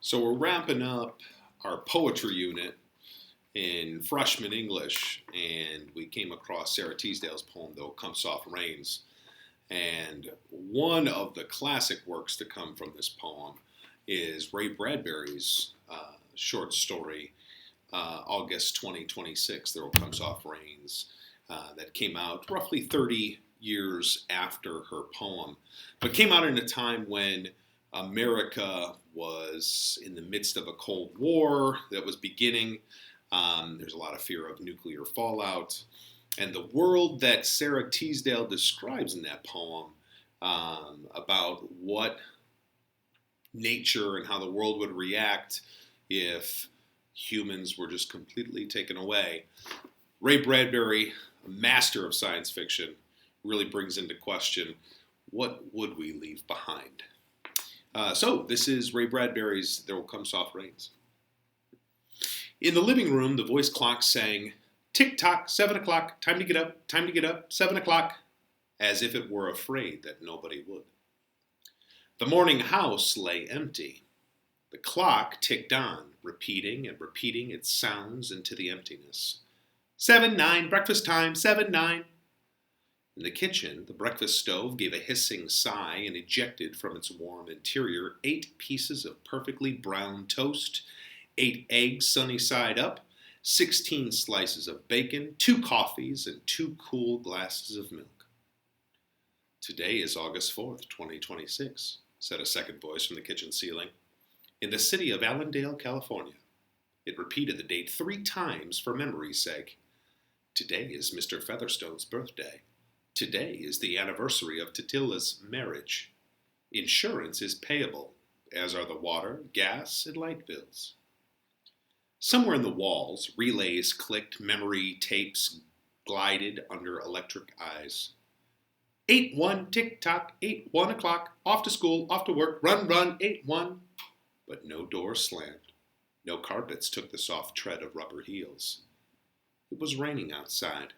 So we're wrapping up our poetry unit in freshman English, and we came across Sara Teasdale's poem, Though It Come Soft Rains. And one of the classic works to come from this poem is Ray Bradbury's short story, August 2026, There Will Come Soft Rains, that came out roughly 30 years after her poem, but came out in a time when America was in the midst of a Cold War that was beginning. There's a lot of fear of nuclear fallout. And the world that Sara Teasdale describes in that poem about what nature and how the world would react if humans were just completely taken away. Ray Bradbury, a master of science fiction, really brings into question, what would we leave behind? So this is Ray Bradbury's There Will Come Soft Rains. In the living room, the voice clock sang, "Tick-tock, 7 o'clock, time to get up, 7 o'clock," as if it were afraid that nobody would. The morning house lay empty. The clock ticked on, repeating and repeating its sounds into the emptiness. 7-9, breakfast time, 7-9. In the kitchen, the breakfast stove gave a hissing sigh and ejected from its warm interior 8 pieces of perfectly brown toast, 8 eggs sunny side up, 16 slices of bacon, 2 coffees, and 2 cool glasses of milk. "Today is August 4th, 2026, said a second voice from the kitchen ceiling. "In the city of Allendale, California." It repeated the date 3 times for memory's sake. "Today is Mr. Featherstone's birthday. Today is the anniversary of Titilla's marriage. Insurance is payable, as are the water, gas, and light bills." Somewhere in the walls, relays clicked, memory tapes glided under electric eyes. 8-1, tick-tock, 8-1 o'clock, off to school, off to work, run, 8-1. But no door slammed. No carpets took the soft tread of rubber heels. It was raining outside.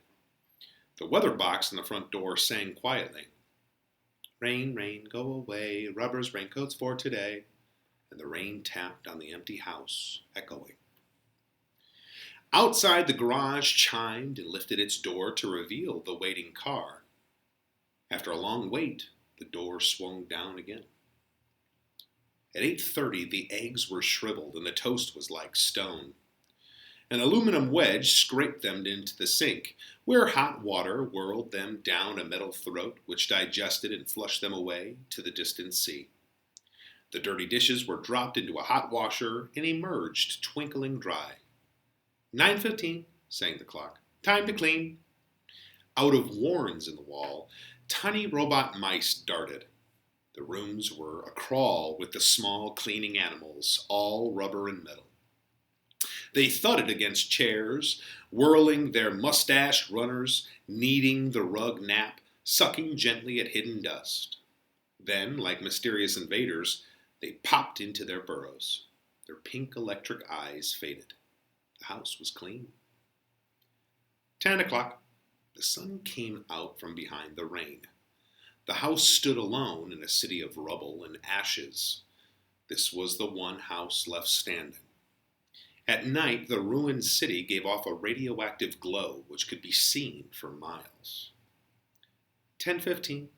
The weather box in the front door sang quietly. "Rain, rain, go away, rubber's raincoats for today." And the rain tapped on the empty house, echoing. Outside, the garage chimed and lifted its door to reveal the waiting car. After a long wait, the door swung down again. At 8:30, the eggs were shriveled and the toast was like stone. An aluminum wedge scraped them into the sink, where hot water whirled them down a metal throat which digested and flushed them away to the distant sea. The dirty dishes were dropped into a hot washer and emerged twinkling dry. 9:15, sang the clock. "Time to clean." Out of warrens in the wall, tiny robot mice darted. The rooms were acrawl with the small cleaning animals, all rubber and metal. They thudded against chairs, whirling their mustached runners, kneading the rug nap, sucking gently at hidden dust. Then, like mysterious invaders, they popped into their burrows. Their pink electric eyes faded. The house was clean. 10 o'clock. The sun came out from behind the rain. The house stood alone in a city of rubble and ashes. This was the one house left standing. At night, the ruined city gave off a radioactive glow which could be seen for miles. 10:15.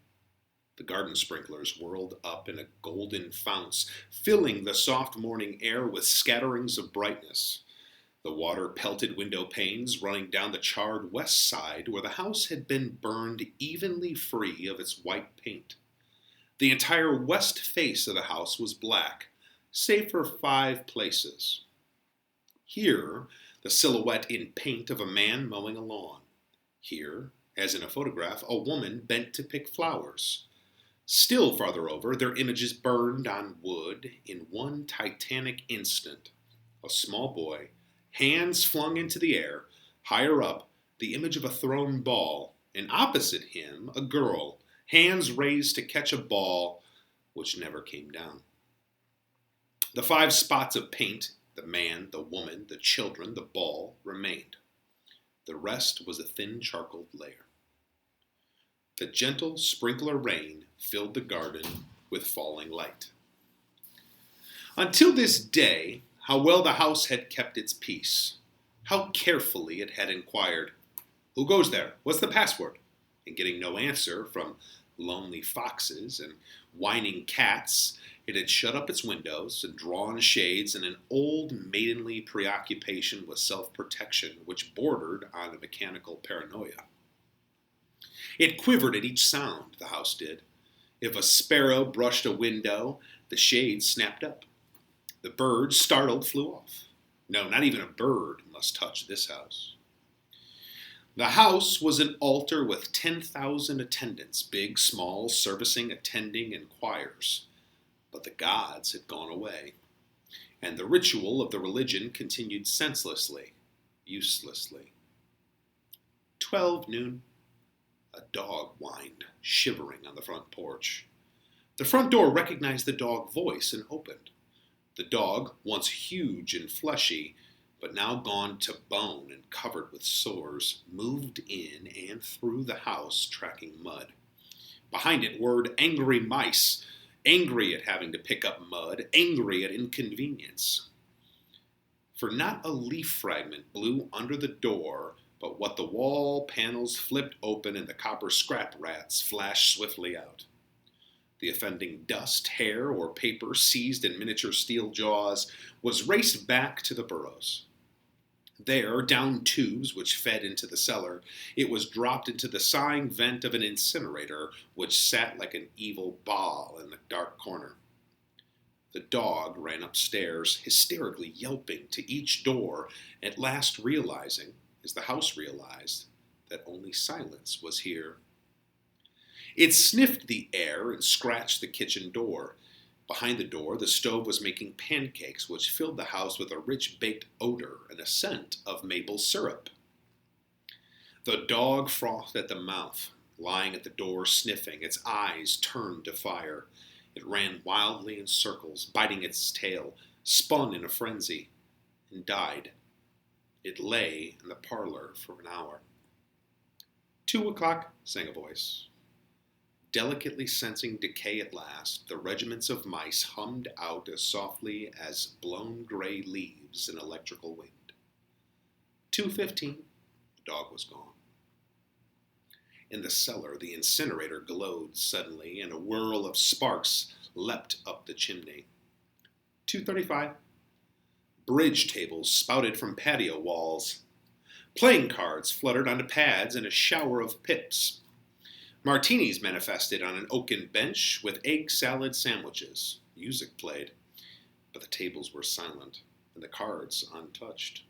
The garden sprinklers whirled up in a golden founce, filling the soft morning air with scatterings of brightness. The water pelted window panes running down the charred west side where the house had been burned evenly free of its white paint. The entire west face of the house was black, save for 5 places. Here, the silhouette in paint of a man mowing a lawn. Here, as in a photograph, a woman bent to pick flowers. Still farther over, their images burned on wood in one titanic instant. A small boy, hands flung into the air, higher up, the image of a thrown ball, and opposite him, a girl, hands raised to catch a ball which never came down. The 5 spots of paint, the man, the woman, the children, the ball, remained. The rest was a thin charcoal layer. The gentle sprinkler rain filled the garden with falling light. Until this day, how well the house had kept its peace. How carefully it had inquired, "Who goes there? What's the password?" And getting no answer from lonely foxes and whining cats, it had shut up its windows and drawn shades in an old maidenly preoccupation with self-protection which bordered on a mechanical paranoia. It quivered at each sound, the house did. If a sparrow brushed a window, the shades snapped up. The birds, startled, flew off. No, not even a bird must touch this house. The house was an altar with 10,000 attendants, big, small, servicing, attending, and choirs. But the gods had gone away, and the ritual of the religion continued senselessly, uselessly. 12 noon. A dog whined, shivering on the front porch. The front door recognized the dog voice and opened. The dog, once huge and fleshy, but now gone to bone and covered with sores, moved in and through the house, tracking mud. Behind it whirred angry mice, angry at having to pick up mud, angry at inconvenience. For not a leaf fragment blew under the door, but what the wall panels flipped open and the copper scrap rats flashed swiftly out. The offending dust, hair, or paper seized in miniature steel jaws was raced back to the burrows. There, down tubes which fed into the cellar, it was dropped into the sighing vent of an incinerator which sat like an evil ball in the dark corner. The dog ran upstairs, hysterically yelping to each door, at last realizing, as the house realized, that only silence was here. It sniffed the air and scratched the kitchen door. Behind the door, the stove was making pancakes, which filled the house with a rich baked odor and a scent of maple syrup. The dog frothed at the mouth, lying at the door sniffing, its eyes turned to fire. It ran wildly in circles, biting its tail, spun in a frenzy, and died. It lay in the parlor for an hour. 2:00, sang a voice. Delicately sensing decay at last, the regiments of mice hummed out as softly as blown gray leaves in electrical wind. 2:15, the dog was gone. In the cellar, the incinerator glowed suddenly, and a whirl of sparks leapt up the chimney. 2:35, bridge tables spouted from patio walls. Playing cards fluttered onto pads in a shower of pips. Martinis manifested on an oaken bench with egg salad sandwiches. Music played, but the tables were silent and the cards untouched.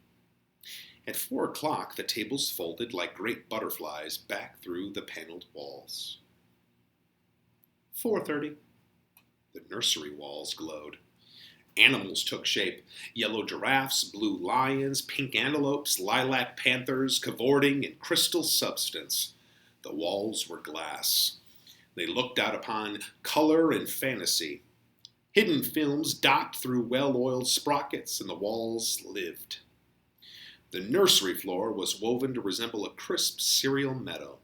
At 4:00, the tables folded like great butterflies back through the paneled walls. 4:30, the nursery walls glowed. Animals took shape: yellow giraffes, blue lions, pink antelopes, lilac panthers, cavorting in crystal substance. The walls were glass. They looked out upon color and fantasy. Hidden films docked through well-oiled sprockets, and the walls lived. The nursery floor was woven to resemble a crisp cereal meadow.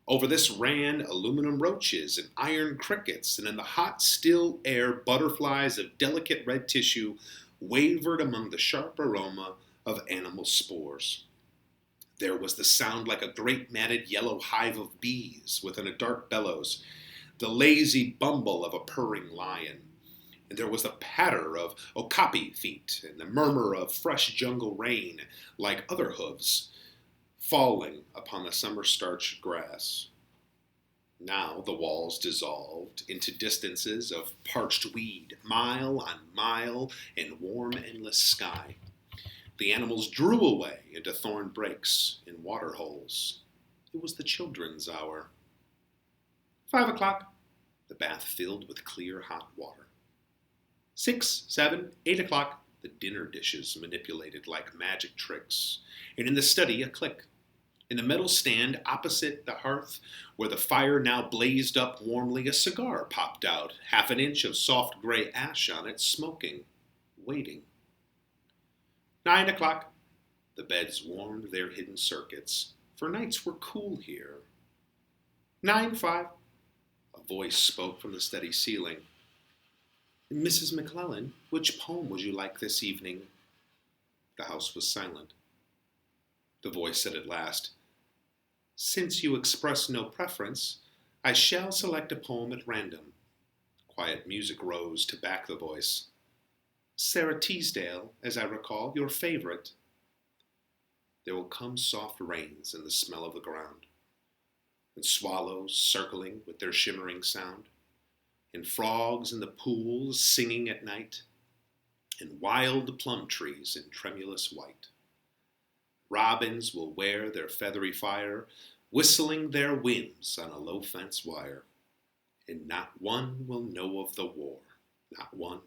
Over this ran aluminum roaches and iron crickets, and in the hot, still air, butterflies of delicate red tissue wavered among the sharp aroma of animal spores. There was the sound like a great matted yellow hive of bees within a dark bellows, the lazy bumble of a purring lion. And there was the patter of okapi feet and the murmur of fresh jungle rain, like other hooves, falling upon the summer-starched grass. Now the walls dissolved into distances of parched weed, mile on mile, and warm, endless sky. The animals drew away into thorn breaks and water holes. It was the children's hour. 5:00, the bath filled with clear, hot water. 6, 7, 8:00, the dinner dishes manipulated like magic tricks. And in the study, a click. In the metal stand opposite the hearth, where the fire now blazed up warmly, a cigar popped out, half an inch of soft gray ash on it, smoking, waiting. 9:00, the beds warmed their hidden circuits, for nights were cool here. 9:05, a voice spoke from the steady ceiling. Mrs. McClellan, which poem would you like this evening? The house was silent. The voice said at last, Since you express no preference, I shall select a poem at random. Quiet music rose to back the voice. Sara Teasdale, as I recall, your favorite. There will come soft rains and the smell of the ground, and swallows circling with their shimmering sound, and frogs in the pools singing at night, and wild plum trees in tremulous white. Robins will wear their feathery fire, whistling their whims on a low fence wire, and not one will know of the war, not one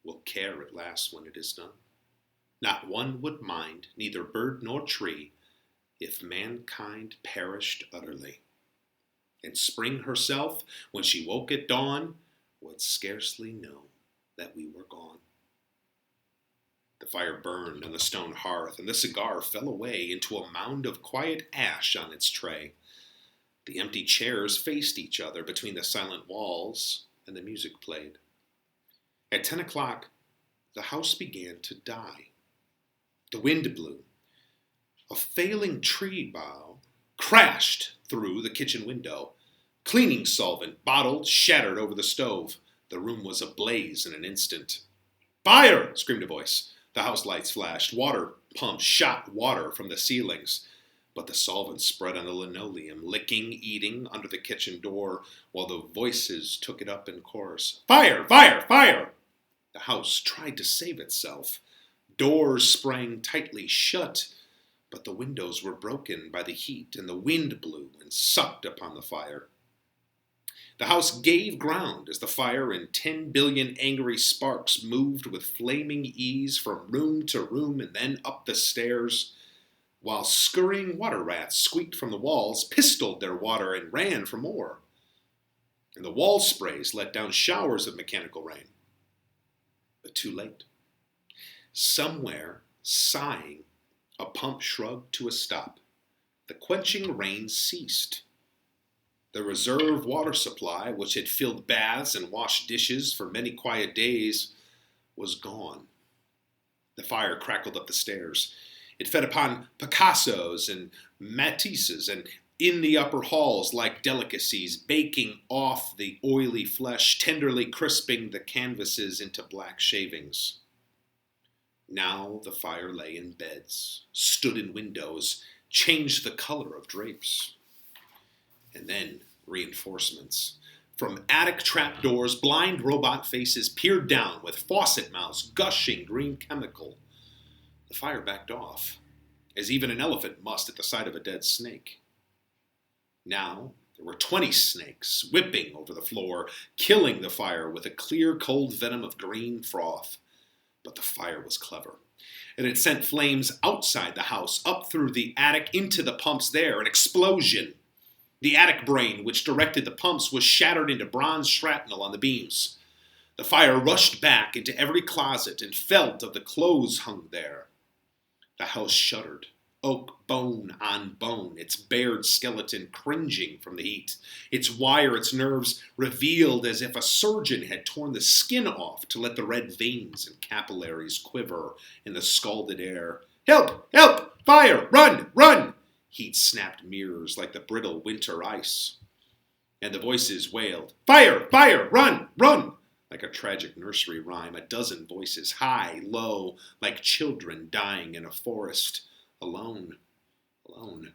will care at last when it is done. Not one would mind, neither bird nor tree, if mankind perished utterly. And spring herself, when she woke at dawn, would scarcely know that we were gone. The fire burned on the stone hearth, and the cigar fell away into a mound of quiet ash on its tray. The empty chairs faced each other between the silent walls, and the music played. At 10 o'clock, the house began to die. The wind blew. A failing tree bough crashed through the kitchen window. Cleaning solvent, bottled, shattered over the stove. The room was ablaze in an instant. Fire! Screamed a voice. The house lights flashed. Water pumps shot water from the ceilings. But the solvent spread on the linoleum, licking, eating under the kitchen door, while the voices took it up in chorus. Fire! Fire! Fire! The house tried to save itself. Doors sprang tightly shut, but the windows were broken by the heat, and the wind blew and sucked upon the fire. The house gave ground as the fire in 10 billion angry sparks moved with flaming ease from room to room and then up the stairs, while scurrying water rats squeaked from the walls, pistoled their water, and ran for more. And the wall sprays let down showers of mechanical rain. But too late. Somewhere, sighing, a pump shrugged to a stop. The quenching rain ceased. The reserve water supply, which had filled baths and washed dishes for many quiet days, was gone. The fire crackled up the stairs. It fed upon Picassos and Matisses, and in the upper halls like delicacies, baking off the oily flesh, tenderly crisping the canvases into black shavings. Now the fire lay in beds, stood in windows, changed the color of drapes. And then reinforcements. From attic trapdoors, blind robot faces peered down with faucet mouths gushing green chemical. The fire backed off, as even an elephant must at the sight of a dead snake. Now there were 20 snakes whipping over the floor, killing the fire with a clear, cold venom of green froth. But the fire was clever. It had sent flames outside the house, up through the attic, into the pumps there, an explosion. The attic brain, which directed the pumps, was shattered into bronze shrapnel on the beams. The fire rushed back into every closet and felt of the clothes hung there. The house shuddered, oak bone on bone, its bared skeleton cringing from the heat, its wire, its nerves revealed as if a surgeon had torn the skin off to let the red veins and capillaries quiver in the scalded air. Help! Help! Fire! Run! Run! Heat snapped mirrors like the brittle winter ice. And the voices wailed, Fire! Fire! Run! Run! Like a tragic nursery rhyme, a dozen voices, high, low, like children dying in a forest. Alone, alone.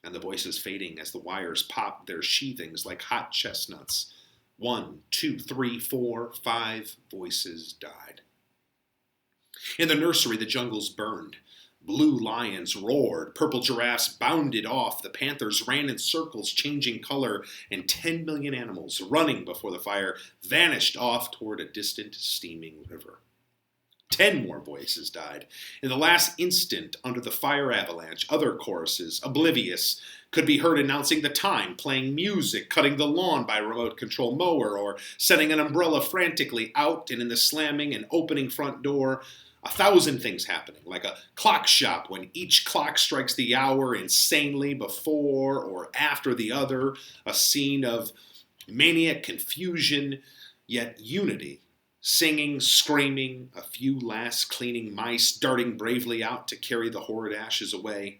And the voices fading as the wires popped their sheathings like hot chestnuts. 1, 2, 3, 4, 5 voices died. In the nursery, the jungles burned. Blue lions roared, purple giraffes bounded off, the panthers ran in circles changing color, and 10 million animals, running before the fire, vanished off toward a distant steaming river. 10 more voices died. In the last instant, under the fire avalanche, other choruses, oblivious, could be heard announcing the time, playing music, cutting the lawn by a remote control mower, or setting an umbrella frantically out and in the slamming and opening front door. 1,000 things happening, like a clock shop when each clock strikes the hour insanely before or after the other, a scene of maniac confusion, yet unity Singing, screaming, a few last cleaning mice darting bravely out to carry the horrid ashes away,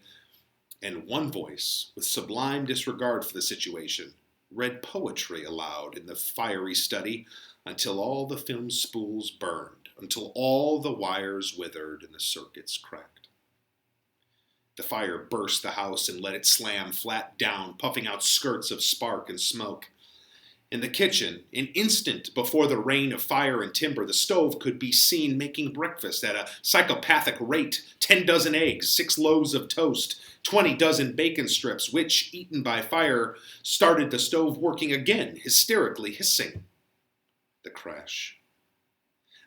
and one voice, with sublime disregard for the situation, read poetry aloud in the fiery study until all the film spools burned, until all the wires withered and the circuits cracked. The fire burst the house and let it slam flat down, puffing out skirts of spark and smoke. In the kitchen, an instant before the rain of fire and timber, the stove could be seen making breakfast at a psychopathic rate, 10 dozen eggs, 6 loaves of toast, 20 dozen bacon strips, which, eaten by fire, started the stove working again, hysterically hissing. The crash.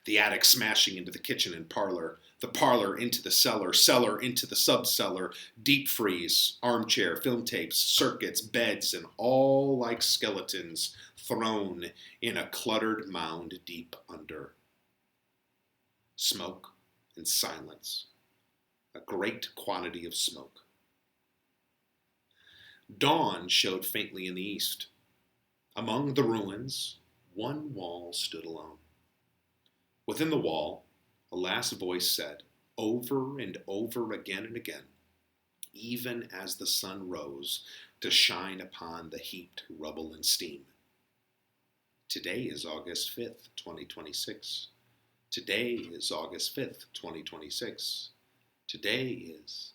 The attic smashing into the kitchen and parlor, the parlor into the cellar, cellar into the subcellar, deep freeze, armchair, film tapes, circuits, beds, and all like skeletons thrown in a cluttered mound deep under. Smoke and silence. A great quantity of smoke. Dawn showed faintly in the east. Among the ruins, one wall stood alone. Within the wall, a last voice said, over and over again and again, even as the sun rose to shine upon the heaped rubble and steam. Today is August 5th, 2026. Today is August 5th, 2026. Today is...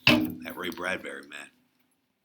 Man, that Ray Bradbury, man.